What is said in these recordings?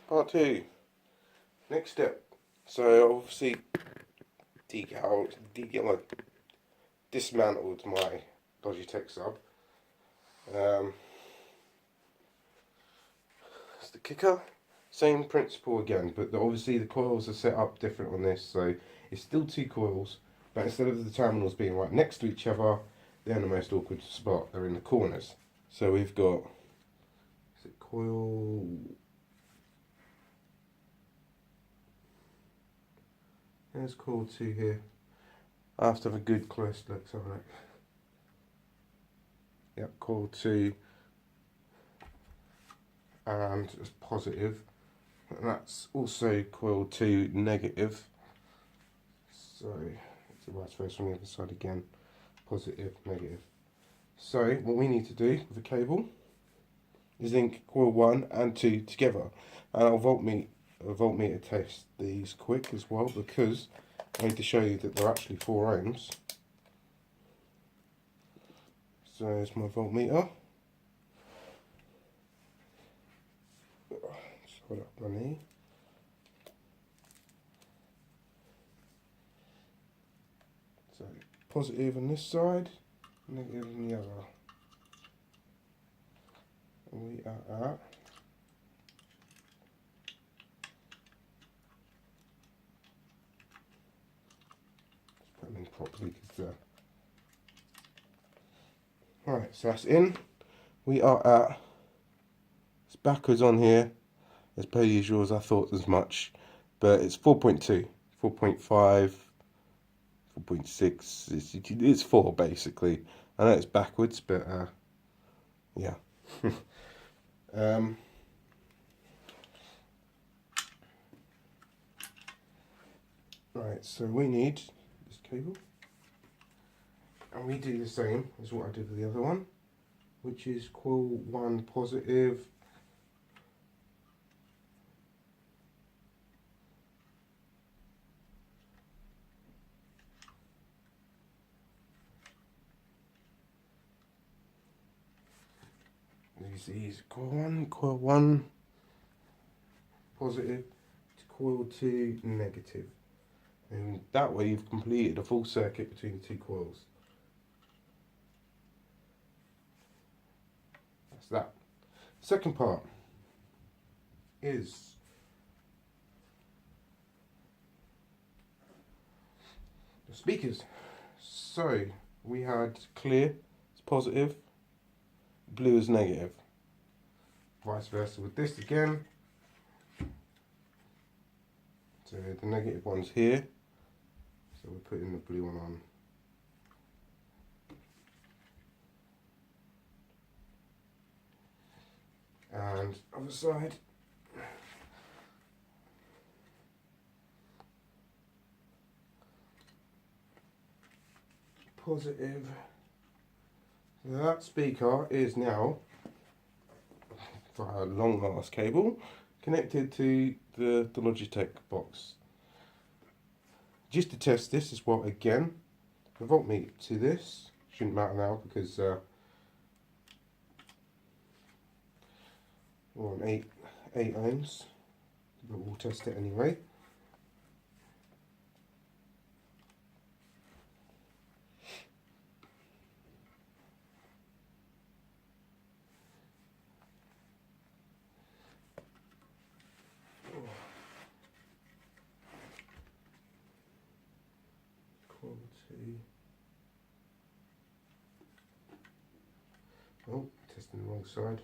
Part 2. Next step. So obviously dismantled my Logitech sub. It's the kicker. Same principle again, but obviously the coils are set up different on this, so it's still two coils, but instead of the terminals being right next to each other, they're in the most awkward spot. They're in the corners. So we've got, is it coil? There's coil 2 here. I have to have a good close look, so like, yep, coil 2, and it's positive. And that's also coil 2 negative. So it's the vice versa from the other side again. Positive, negative. So what we need to do with the cable is link coil 1 and 2 together. And I'll voltmeter test these quick as well, because I need to show you that they're actually 4 ohms. So there's my voltmeter. Just hold up my knee. So positive on this side, negative on the other. And we are at put them in properly because right, so that's in. We are at, it's backwards on here as per usual, as I thought as much, but it's 4.2, 4.5, 4.6, it's 4 basically. I know it's backwards, but yeah. Right, so we need this cable, and we do the same as what I did with the other one, which is coil 1 positive, these coil 1 positive to coil 2 negative, and that way you've completed a full circuit between the two coils. That's that. Second part is the speakers. So we had clear is positive, blue is negative. Vice versa with this again. So the negative one's here, so we're putting the blue one on. And other side. Positive. So that speaker is now, via a long ass cable, connected to the Logitech box. Just to test this as well again, the voltmeter to this, shouldn't matter now because we're on 8 ohms, but we'll test it anyway. Quality. Oh, testing the wrong side.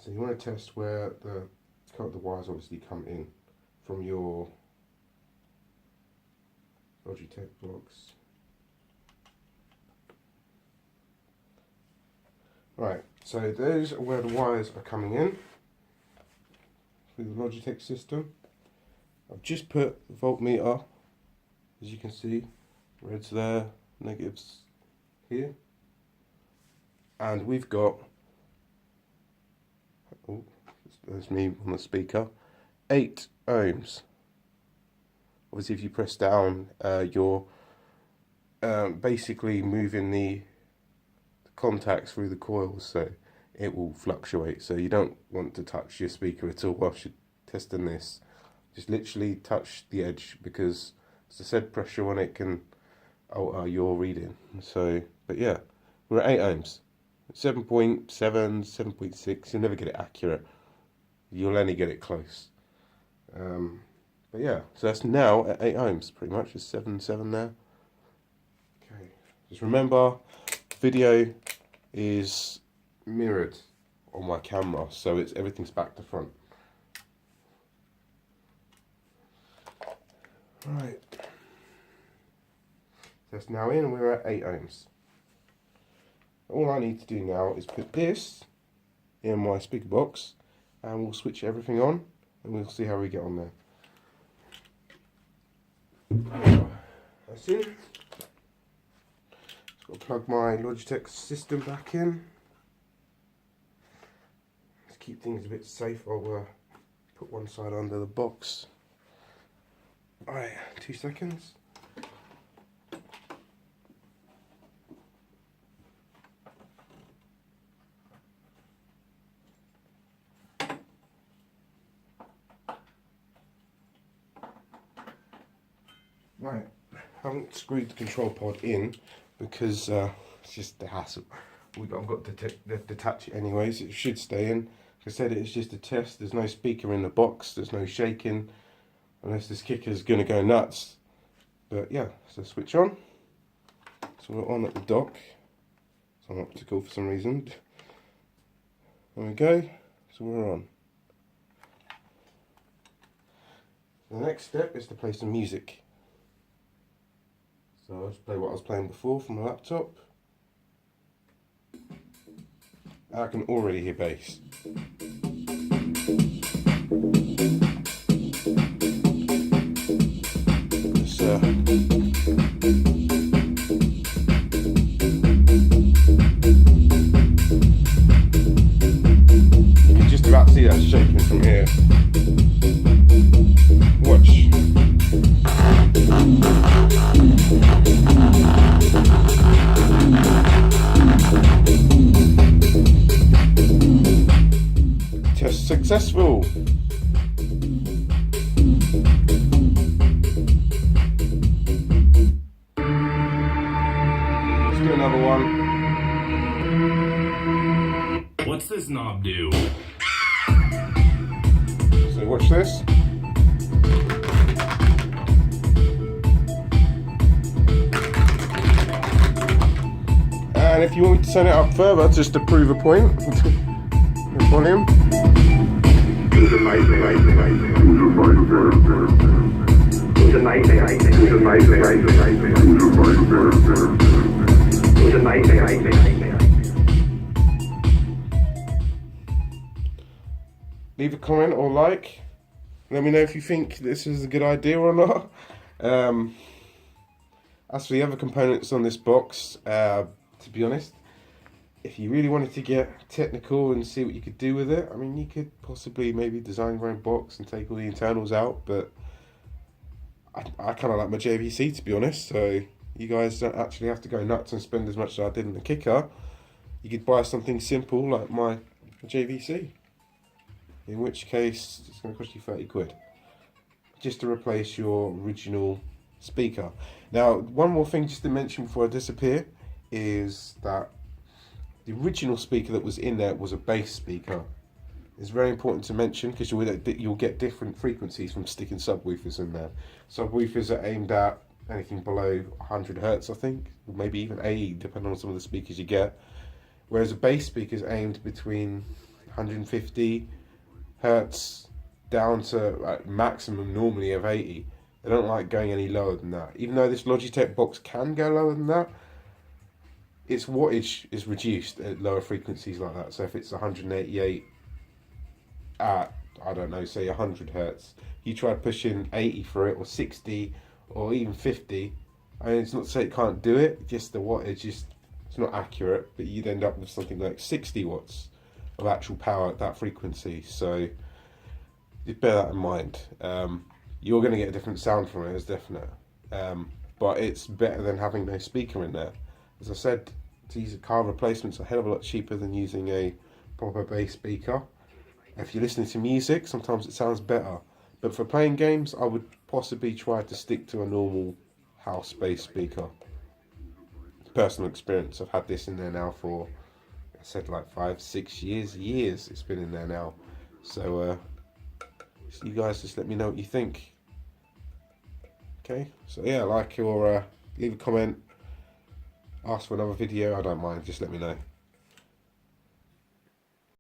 So you want to test where the wires obviously come in from your Logitech blocks. Right, so those are where the wires are coming in through the Logitech system. I've just put the voltmeter, as you can see, red's there, negatives here, and we've got, oh, there's me on the speaker, 8 ohms. Obviously if you press down your basically moving the contacts through the coils, so it will fluctuate. So you don't want to touch your speaker at all whilst you're testing this. Just literally touch the edge, because as I said, pressure on it can alter your reading. So, but yeah, we're at 8 ohms. 7.7, 7.6, you'll never get it accurate. You'll only get it close. But yeah, so that's now at 8 ohms, pretty much. It's 7.7 now. Okay, just remember, video is mirrored on my camera, so everything's back to front. Right, that's now in, and we're at 8 ohms. All I need to do now is put this in my speaker box, and we'll switch everything on, and we'll see how we get on there. That's in. Just got to plug my Logitech system back in. To keep things a bit safe, I'll put one side under the box. Alright, 2 seconds. Right, I haven't screwed the control pod in because it's just a hassle. I've got to detach it anyways. It should stay in. Like I said, it's just a test. There's no speaker in the box. There's no shaking, unless this kicker's going to go nuts. But yeah, so switch on. So we're on at the dock. It's on optical for some reason. There we go. So we're on. The next step is to play some music. So I'll just play what I was playing before from my laptop. I can already hear bass. You can just about see that shaking from here. Watch. Test successful. Let's do another one. What's this knob do? So watch this. And if you want me to turn it up further, just to prove a point, the volume. Leave a comment or like. Let me know if you think this is a good idea or not. As for the other components on this box, to be honest, if you really wanted to get technical and see what you could do with it, I mean, you could possibly maybe design your own box and take all the internals out, but I kind of like my JVC, to be honest, so you guys don't actually have to go nuts and spend as much as I did in the kicker. You could buy something simple like my JVC, in which case it's going to cost you 30 quid, just to replace your original speaker. Now, one more thing just to mention before I disappear is that the original speaker that was in there was a bass speaker. It's very important to mention because you'll get different frequencies from sticking subwoofers in there. Subwoofers are aimed at anything below 100 Hertz, I think, or maybe even 80, depending on some of the speakers you get. Whereas a bass speaker is aimed between 150 Hertz down to maximum normally of 80. They don't like going any lower than that. Even though this Logitech box can go lower than that, its wattage is reduced at lower frequencies like that. So if it's 188 at, I don't know, say 100 Hertz, you try pushing 80 for it, or 60, or even 50. I mean, it's not to say it can't do it, just the wattage is, it's not accurate, but you'd end up with something like 60 watts of actual power at that frequency. So just bear that in mind. You're going to get a different sound from it, it's definite. But but it's better than having no speaker in there. As I said, these car replacements are a hell of a lot cheaper than using a proper bass speaker. If you're listening to music, sometimes it sounds better. But for playing games, I would possibly try to stick to a normal house bass speaker. Personal experience, I've had this in there now for, I said, like 5, 6 years it's been in there now. So you guys just let me know what you think. Okay, so yeah, like or leave a comment, ask for another video, I don't mind, just let me know.